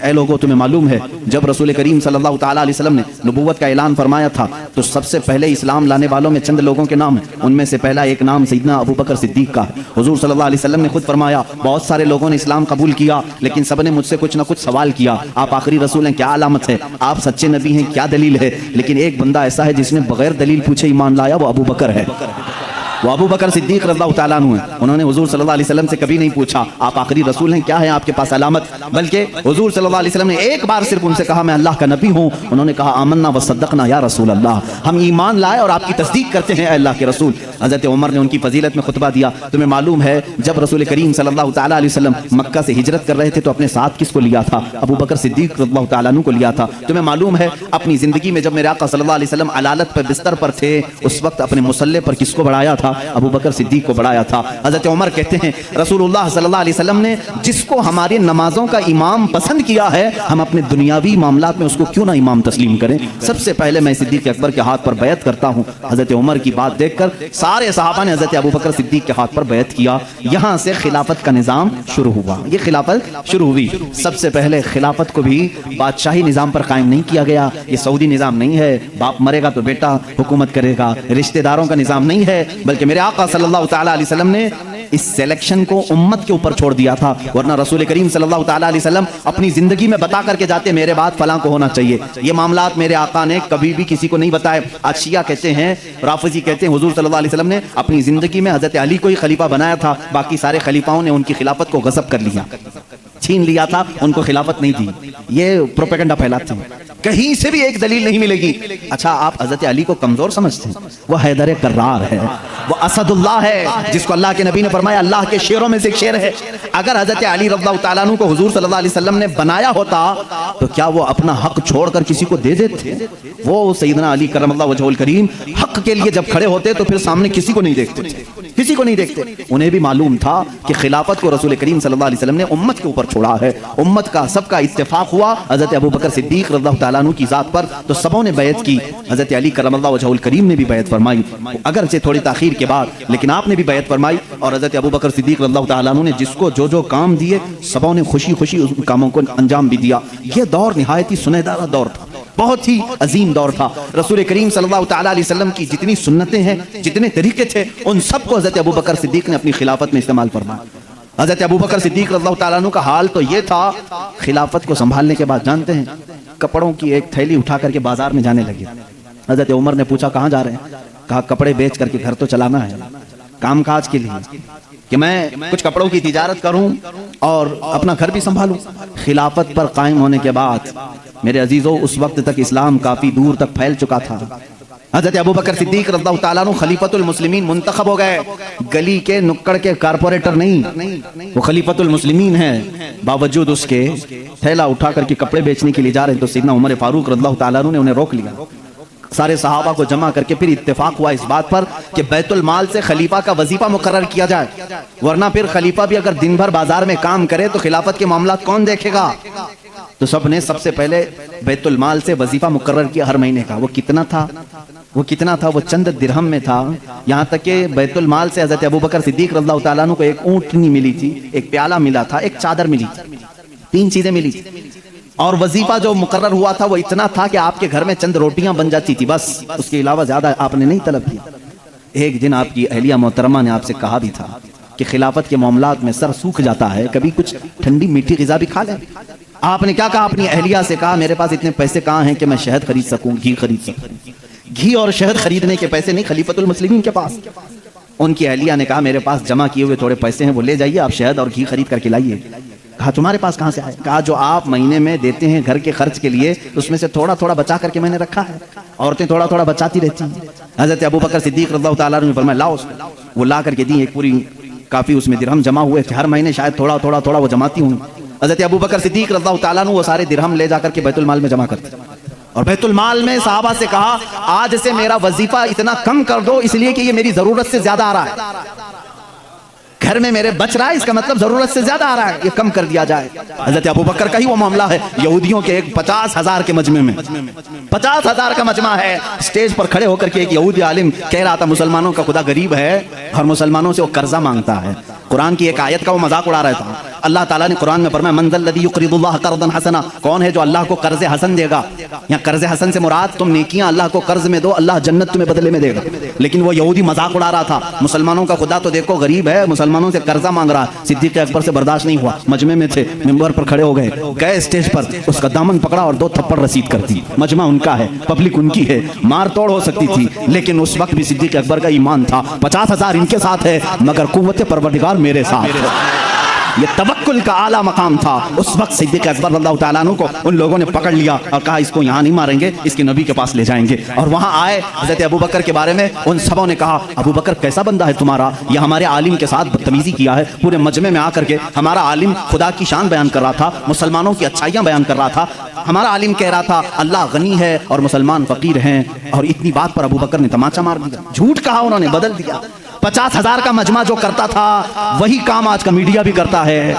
اے لوگو تمہیں معلوم ہے جب رسول کریم صلی اللہ تعالیٰ علیہ وسلم نے نبوت کا اعلان فرمایا تھا تو سب سے پہلے اسلام لانے والوں میں چند لوگوں کے نام ہیں، ان میں سے پہلا ایک نام سیدنا ابو بکر صدیق کا ہے۔ حضور صلی اللہ علیہ وسلم نے خود فرمایا بہت سارے لوگوں نے اسلام قبول کیا لیکن سب نے مجھ سے کچھ نہ کچھ سوال کیا، آپ آخری رسول ہیں کیا علامت ہے، آپ سچے نبی ہیں کیا دلیل ہے، لیکن ایک بندہ ایسا ہے جس نے بغیر دلیل پوچھے ایمان لایا، وہ ابو بکر ہے، وہ ابو بکر صدیق رضی اللہ تعالیٰ عنہ ہیں۔ انہوں نے حضور صلی اللہ علیہ وسلم سے کبھی نہیں پوچھا آپ آخری رسول ہیں کیا ہے آپ کے پاس علامت، بلکہ حضور صلی اللہ علیہ وسلم نے ایک بار صرف ان سے کہا میں اللہ کا نبی ہوں، انہوں نے کہا آمنا وصدقنا یا رسول اللہ، ہم ایمان لائے اور آپ کی تصدیق کرتے ہیں اے اللہ کے رسول۔ حضرت عمر نے ان کی فضیلت میں خطبہ دیا، تمہیں معلوم ہے جب رسول کریم صلی اللہ تعالیٰ علیہ وسلم مکہ سے ہجرت کر رہے تھے تو اپنے ساتھ کس کو لیا تھا، ابو بکر صدیق رضی اللہ تعالیٰ عنہ کو لیا تھا۔ تمہیں معلوم ہے اپنی زندگی میں جب میرے آقا صلی اللہ علیہ وسلم علالت پر بستر پر تھے اس وقت اپنے مصلے پر کس کو بڑھایا تھا، ابو بکر صدیق کو بڑھایا تھا۔ حضرت عمر کہتے ہیں رسول اللہ صلی اللہ علیہ وسلم نے جس کو ہماری نمازوں کا امام پسند کیا ہے ہم اپنے دنیاوی معاملات میں اس کو کیوں نہ امام تسلیم کریں، سب سے پہلے میں صدیق اکبر کے ہاتھ پر بیعت کرتا ہوں۔ حضرت عمر کی بات دیکھ کر سارے صحابہ نے حضرت ابو بکر صدیق کے ہاتھ پر بیعت کیا، یہاں سے خلافت کا نظام شروع ہوا، یہ خلافت شروع ہوئی۔ سب سے پہلے خلافت کو بھی بادشاہی نظام پر قائم نہیں کیا گیا، یہ سعودی نظام نہیں ہے باپ مرے گا تو بیٹا حکومت کرے گا، رشتہ داروں کا نظام نہیں ہے، بلکہ میرے آقا صلی اللہ تعالیٰ علیہ وسلم نے اس سلیکشن کو امت کے اوپر چھوڑ دیا تھا، ورنہ رسول کریم صلی اللہ تعالیٰ علیہ وسلم اپنی زندگی میں بتا کر کے جاتے میرے بعد فلاں کو ہونا چاہیے، یہ معاملات میرے آقا نے کبھی بھی کسی کو نہیں بتائے۔ آج شیعہ کہتے ہیں رافضی کہتے ہیں حضور صلی اللہ علیہ وسلم نے اپنی زندگی میں حضرت علی کو ہی خلیفہ بنایا تھا، باقی سارے خلیفاؤں نے ان کی خلافت کو غصب کر لیا، چھین لیا تھا، ان کو خلافت نہیں دی، یہ پروپیگنڈا پھیلاتے ہیں، کہیں سے بھی ایک دلیل نہیں ملے گی۔ اچھا آپ حضرت علی کو کمزور سمجھتے ہیں، وہ حیدر کرار ہے، وہ اسد اللہ ہے جس کو اللہ کے نبی نے فرمایا اللہ کے شیروں میں سے ایک شیر ہے۔ اگر حضرت علی رضی اللہ تعالیٰ عنہ کو حضور صلی اللہ علیہ وسلم نے بنایا ہوتا تو کیا وہ اپنا حق چھوڑ کر کسی کو دے دیتے؟ وہ سیدنا علی کرم اللہ وجہہ الکریم حق کے لیے جب کھڑے ہوتے تو پھر سامنے کسی کو نہیں دیکھتے، کسی کو نہیں دیکھتے۔ انہیں بھی معلوم تھا کہ خلافت کو رسول کریم صلی اللہ علیہ وسلم نے امت کے اوپر چھوڑا ہے، امت کا سب کا اتفاق ہوا حضرت ابو بکر صدیق رضی اللہ تعالیٰ عنہ کی ذات پر، تو سبوں نے بیعت کی، حضرت علی کرم اللہ وجہہ الکریم نے بھی بیعت فرمائی، اگرچہ تھوڑی تاخیر کے بعد لیکن آپ نے بھی بیعت فرمائی، اور حضرت ابو بکر صدیق رضی اللہ تعالیٰ عنہ نے جس کو جو جو کام دیے سبوں نے خوشی خوشی اس کاموں کو انجام بھی دیا۔ یہ دور نہایت ہی سنہرا دور تھا، بہت ہی عظیم دور تھا۔ رسول کریم صلی اللہ تعالیٰ علیہ وسلم کی جتنی سنتیں ہیں، جتنے طریقے تھے، ان سب کو حضرت ابو بکر صدیق نے اپنی خلافت میں استعمال فرمایا۔ حضرت ابو بکر صدیق رضی اللہ تعالیٰ عنہ کا حال تو یہ تھا، خلافت کو سنبھالنے کے بعد جانتے ہیں کپڑوں کی ایک تھیلی اٹھا کر کے بازار میں جانے لگے۔ حضرت عمر نے پوچھا کہاں جا رہے ہیں؟ کہا کپڑے بیچ کر کے گھر تو چلانا ہے، کام کاج کے لیے کہ میں کچھ کپڑوں کی تجارت کروں اور اپنا گھر بھی سنبھالوں۔ خلافت پر قائم ہونے کے بعد میرے عزیزوں اس وقت تک اسلام کافی دور تک پھیل چکا تھا۔ حضرت ابو بکر صدیق رضی اللہ تعالیٰ عنہ خلیفۃ المسلمین منتخب ہو گئے، گلی کے نکڑ کے کارپوریٹر نہیں، وہ خلیفۃ المسلمین ہیں۔ باوجود اس کے تھیلا اٹھا کر کے کپڑے بیچنے کے لیے جا رہے ہیں تو سیدنا عمر فاروق رضی اللہ تعالیٰ عنہ نے انہیں روک لیا، سارے صحابہ کو جمع کر کے پھر اتفاق ہوا اس بات پر کہ بیت المال سے خلیفہ کا وظیفہ مقرر کیا جائے، ورنہ پھر خلیفہ بھی اگر دن بھر بازار میں کام کرے تو خلافت کے معاملات کون دیکھے گا؟ تو سب نے سب سے پہلے بیت المال سے وظیفہ مقرر کیا ہر مہینے کا۔ وہ کتنا تھا؟ وہ چند درہم میں تھا، یہاں تک کہ بیت المال سے حضرت ابو بکر صدیق رضی اللہ تعالیٰ عنہ کو ایک اونٹنی ملی تھی، ایک پیالہ ملا تھا، ایک چادر ملی تھی، 3 چیزیں ملی تھی، اور وظیفہ جو مقرر ہوا تھا وہ اتنا تھا کہ آپ کے گھر میں چند روٹیاں بن جاتی تھی، بس اس کے علاوہ زیادہ آپ نے نہیں طلب کیا۔ ایک دن آپ کی اہلیہ محترمہ نے آپ سے کہا بھی تھا کہ خلافت کے معاملات میں سر سوکھ جاتا ہے، کبھی کچھ ٹھنڈی میٹھی غذا بھی کھا لیں۔ آپ نے کیا کہا؟ اپنی اہلیہ سے کہا میرے پاس اتنے پیسے کہاں ہیں کہ میں شہد خرید سکوں، گھی خرید سکوں۔ گھی اور شہد خریدنے کے پیسے نہیں خلیفۃ المسلمین کے پاس۔ ان کی اہلیہ نے کہا میرے پاس جمع کیے ہوئے تھوڑے پیسے ہیں، وہ لے جائیے، آپ شہد اور گھی خرید کر کے لائیے۔ کہا تمہارے پاس کہاں سے آئے؟ کہا جو آپ مہینے میں دیتے ہیں گھر کے خرچ کے لیے اس میں سے تھوڑا تھوڑا بچا کر کے میں نے رکھا ہے، عورتیں تھوڑا تھوڑا بچاتی رہتی ہیں۔ حضرت ابو بکر صدیق رضی اللہ تعالیٰ عنہ نے فرمایا لاؤ، وہ لا کر کے دی، ایک پوری کافی اس میں درہم جمع ہوئے تھے، ہر مہینے شاید تھوڑا تھوڑا تھوڑا وہ جماتی ہوں۔ حضرت ابو بکر صدیق رضی اللہ تعالیٰ عنہ وہ سارے درہم لے جا کر کے بیت المال میں جمع کرتے، اور بیت المال میں صحابہ سے کہا آج سے میرا وظیفہ اتنا کم کر دو، اس لیے کہ یہ میری ضرورت سے زیادہ آ رہا ہے۔ گھر میں میرے بچ رہا ہے، اس کا مطلب ضرورت سے زیادہ آ رہا ہے، یہ کم کر دیا جائے۔ حضرت ابو بکر کا ہی وہ معاملہ ہے، یہودیوں کے ایک 50,000 کے مجمع میں 50,000 کا مجمع ہے، اسٹیج پر کھڑے ہو کر کے ایک یہودی عالم کہہ رہا تھا مسلمانوں کا خدا غریب ہے اور مسلمانوں سے وہ قرضہ مانگتا ہے۔ قرآن کی ایک آیت کا وہ مذاق اڑا رہا تھا۔ اللہ تعالیٰ نے قرآن میں فرمایا من ذا الذی یقرض اللہ قرضا حسنا، کون ہے جو اللہ کو قرض حسن دے گا؟ یا قرض حسن سے مراد تم نیکیاں اللہ کو قرض میں دو، اللہ جنت تمہیں بدلے میں دے گا۔ لیکن وہ یہودی مذاق اڑا رہا تھا، مسلمانوں کا خدا تو دیکھو غریب ہے، مسلمانوں سے قرضہ مانگ رہا ہے۔ صدیق اکبر سے برداشت نہیں ہوا، مجمع میں تھے، منبر پر کھڑے ہو گئے اسٹیج پر، اس کا دامن پکڑا اور 2 تھپڑ رسید کر دی۔ مجمع ان کا ہے، پبلک ان کی ہے، مار توڑ ہو سکتی تھی، لیکن اس وقت بھی صدیق اکبر کا ایمان تھا 50,000 ان کے ساتھ ہے مگر قوت پروردگار میرے ساتھ ہے۔ یہ توکل کا اعلیٰ مقام تھا۔ اس وقت صدیق اکبر رضی اللہ تعالیٰ عنہ کو ان لوگوں نے پکڑ لیا اور کہا اس کو یہاں نہیں ماریں گے، اس کے نبی کے پاس لے جائیں گے۔ اور وہاں آئے حضرت ابو بکر کے بارے میں ان سبوں نے کہا ابو بکر کیسا بندہ ہے تمہارا، یہ ہمارے عالم کے ساتھ بدتمیزی کیا ہے۔ پورے مجمع میں آ کر کے ہمارا عالم خدا کی شان بیان کر رہا تھا، مسلمانوں کی اچھائیاں بیان کر رہا تھا، ہمارا عالم کہہ رہا تھا اللہ غنی ہے اور مسلمان فقیر ہیں، اور اتنی بات پر ابو بکر نے تماچا مار دیا، جھوٹ کہا انہوں نے، بدل دیا۔ 50,000 کا مجمع جو کرتا تھا وہی کام آج کا میڈیا بھی کرتا ہے،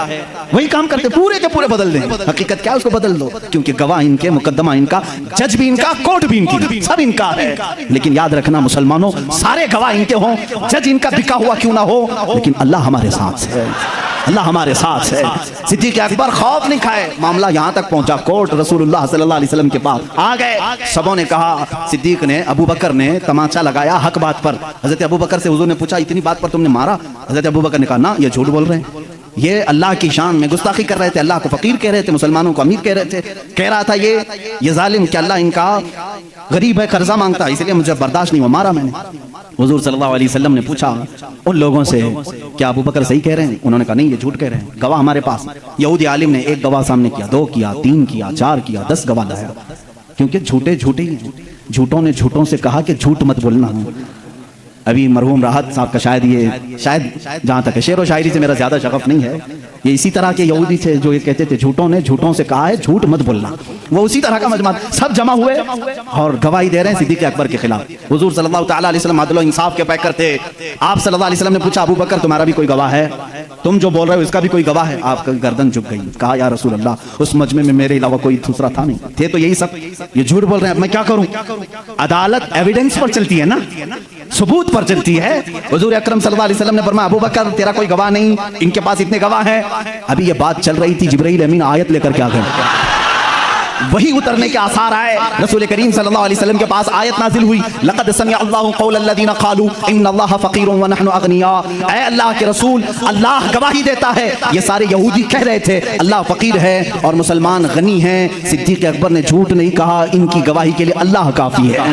وہی کام کرتے، پورے کے پورے بدل دیں۔ حقیقت کیا ہے اس کو بدل دو، کیونکہ گواہ ان کے، مقدمہ ان کا، جج بھی ان کا، کورٹ بھی ان کی، سب ان کا ہے۔ لیکن یاد رکھنا مسلمانوں، سارے گواہ ان کے ہوں، جج ان کا بکا ہوا کیوں نہ ہو، لیکن اللہ ہمارے ساتھ ہے، اللہ ہمارے ساتھ ہے۔ صدیق اکبر خوف نہیں کھائے، معاملہ یہاں تک پہنچا، کورٹ رسول اللہ صلی اللہ علیہ وسلم کے پاس آ گئے۔ سبوں نے کہا، صدیق نے، ابو بکر نے تماچا لگایا حق بات پر۔ حضرت ابو بکر سے حضور نے پوچھا اتنی بات پر تم نے مارا؟ حضرت ابو بکر نے کہا نا، یہ جھوٹ بول رہے ہیں، یہ اللہ کی شان میں گستاخی کر رہے تھے، اللہ کو فقیر کہہ رہے تھے، مسلمانوں کو امیر کہہ رہے تھے، کہہ رہا تھا یہ ظالم کہ اللہ ان کا غریب ہے، قرضہ مانگتا ہے، اس لیے مجھے برداشت نہیں ہوا، مارا میں نے۔ حضور صلی اللہ علیہ وسلم نے پوچھا ان لوگوں سے کیا ابو بکر صحیح کہہ رہے ہیں؟ انہوں نے کہا نہیں، یہ جھوٹ کہہ رہے ہیں، گواہ ہمارے پاس۔ یہودی عالم نے ایک گواہ سامنے کیا، 2 کیا، 3 کیا، 4 کیا، 10 گواہ لایا، کیونکہ جھوٹے جھوٹے ہی ہیں۔ جھوٹوں نے جھوٹوں سے کہا کہ جھوٹ مت بولنا ہے۔ ابھی مرحوم راحت صاحب کا شاید جہاں تک ہے، شعر و شاعری سے میرا زیادہ شغف نہیں ہے، یہ اسی طرح کے یہودی تھے جو یہ کہتے تھے جھوٹوں نے جھوٹوں سے کہا ہے جھوٹ مت بولنا، وہ اسی طرح کا مجمع، سب جمع ہوئے اور گواہی دے رہے ہیں صدیق اکبر کے خلاف۔ حضور صلی اللہ تعالیٰ علیہ وسلم عدل و انصاف کے پیکر تھے، آپ صلی اللہ علیہ وسلم نے پوچھا ابو بکر تمہارا بھی کوئی گواہ ہے؟ تم جو بول رہے ہو اس کا بھی کوئی گواہ ہے؟ آپ کا گردن جھک گئی، کہا یا رسول اللہ اس مجمع میں میرے علاوہ کوئی دوسرا تھا نہیں، تھے تو یہی سب، یہ جھوٹ بول رہے ہیں، اب میں کیا کروں؟ عدالت ایویڈنس پر چلتی ہے نا، ثبوت پر چلتی ہے۔ حضور اکرم صلی اللہ علیہ وسلم نے فرمایا ابو بکر تیرا کوئی گواہ نہیں، ان کے پاس اتنے گواہ ہیں۔ ابھی یہ بات چل رہی تھی، جبرائیل امین آیت لے کر کے آ گئے، وہی اترنے کے آثار آئے، رسول کریم صلی اللہ علیہ وسلم کے پاس آیت نازل ہوئی، لقد سمع اللہ قول الذین قالوا ان اللہ فقیر ونحن اغنیاء۔ اے اللہ کے رسول، اللہ گواہی دیتا ہے، یہ سارے یہودی کہہ رہے تھے اللہ فقیر ہے اور مسلمان غنی ہیں۔ صدیق اکبر نے جھوٹ نہیں کہا، ان کی گواہی کے لیے اللہ کافی ہے،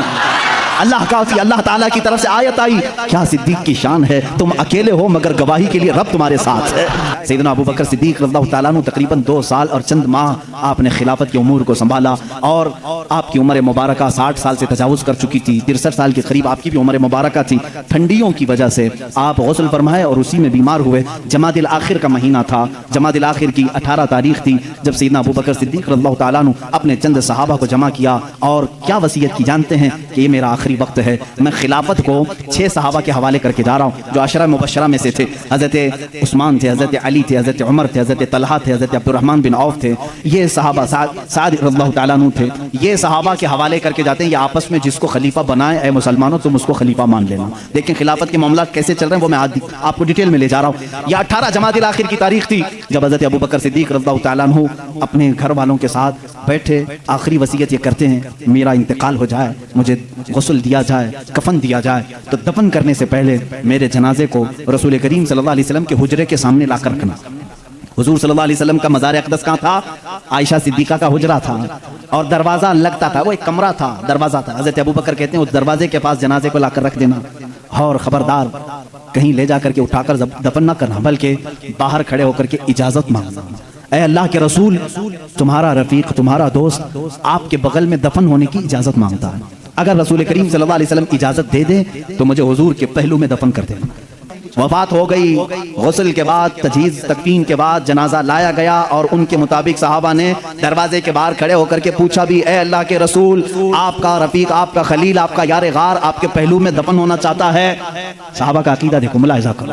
اللہ کافی۔ اللہ تعالیٰ کی طرف سے آیت آئی، کیا صدیق کی شان ہے، تم اکیلے ہو مگر گواہی کے لیے رب تمہارے ساتھ ہے۔ سیدنا ابو بکر صدیق رضی اللہ تعالیٰ عنہ تقریباً 2 سال اور چند ماہ آپ نے خلافت کے امور کو سنبھالا، اور آپ کی عمر مبارکہ 60 سال سے تجاوز کر چکی تھی، 63 سال کے قریب آپ کی بھی عمر مبارکہ تھی۔ ٹھنڈیوں کی وجہ سے آپ غسل فرمائے اور اسی میں بیمار ہوئے۔ جمادی الاخر کا مہینہ تھا، جمادی الاخر کی 18 تاریخ تھی، جب سیدنا ابو بکر صدیق رضی اللہ تعالیٰ عنہ اپنے چند صحابہ کو جمع کیا اور کیا وصیت کی جانتے ہیں کہ یہ میرا آخری وقت ہے، میں خلافت کو 6 صحابہ کے حوالے کر کے جا رہا ہوں جو عشرہ مبشرہ میں سے تھے، حضرت عثمان تھے، حضرت علی تھے، حضرت عمر تھے، حضرت طلحہ تھے، حضرت عبد الرحمن بن عوف تھے، یہ صحابہ سعد رضی اللہ تعالیٰ عنہ تھے، یہ صحابہ کے حوالے کر کے جاتے ہیں، یہ آپس میں جس کو خلیفہ بنائے اے مسلمانوں تم اس کو خلیفہ مان لینا۔ لیکن خلافت کے معاملات کیسے چل رہے ہیں وہ میں آپ کو ڈیٹیل میں لے جا رہا ہوں۔ یہ 18 جمادی الاخر کی تاریخ تھی جب حضرت ابو بکر صدیق رضی اللہ تعالیٰ عنہ اپنے گھر والوں کے ساتھ بیٹھے، آخری وصیت یہ کرتے ہیں میرا انتقال ہو جائے، مجھے غسل دیا جائے، کفن دیا جائے، تو دفن کرنے سے پہلے میرے جنازے کو رسول کریم صلی اللہ علیہ وسلم کے حجرے کے سامنے لا کر رکھنا۔ حضور صلی اللہ علیہ وسلم کا مزار اقدس کہاں تھا؟ عائشہ صدیقہ کا حجرہ تھا، اور دروازہ لگتا تھا، وہ ایک کمرہ تھا، دروازہ تھا۔ حضرت ابو بکر کہتے ہیں اس دروازے کے پاس جنازے کو لا کر رکھ دینا، اور خبردار کہیں لے جا کر کے اٹھا کر دفن نہ کرنا، بلکہ باہر کھڑے ہو کر کے اجازت مانگنا، اے اللہ کے رسول تمہارا رفیق، تمہارا دوست آپ کے بغل میں دفن ہونے کی اجازت مانگتا ہے، اگر رسول کریم صلی اللہ علیہ وسلم اجازت دے دیں تو مجھے حضور کے پہلو میں دفن کر دینا۔ وفات ہو گئی، غسل کے بعد، تجہیز تکفین کے بعد جنازہ لایا گیا، اور ان کے مطابق صحابہ نے دروازے کے باہر کھڑے ہو کر کے پوچھا بھی، اے اللہ کے رسول آپ کا رفیق، آپ کا خلیل، آپ کا یار غار آپ کے پہلو میں دفن ہونا چاہتا ہے۔ صحابہ کا عقیدہ دیکھو، ملاحظہ کرو،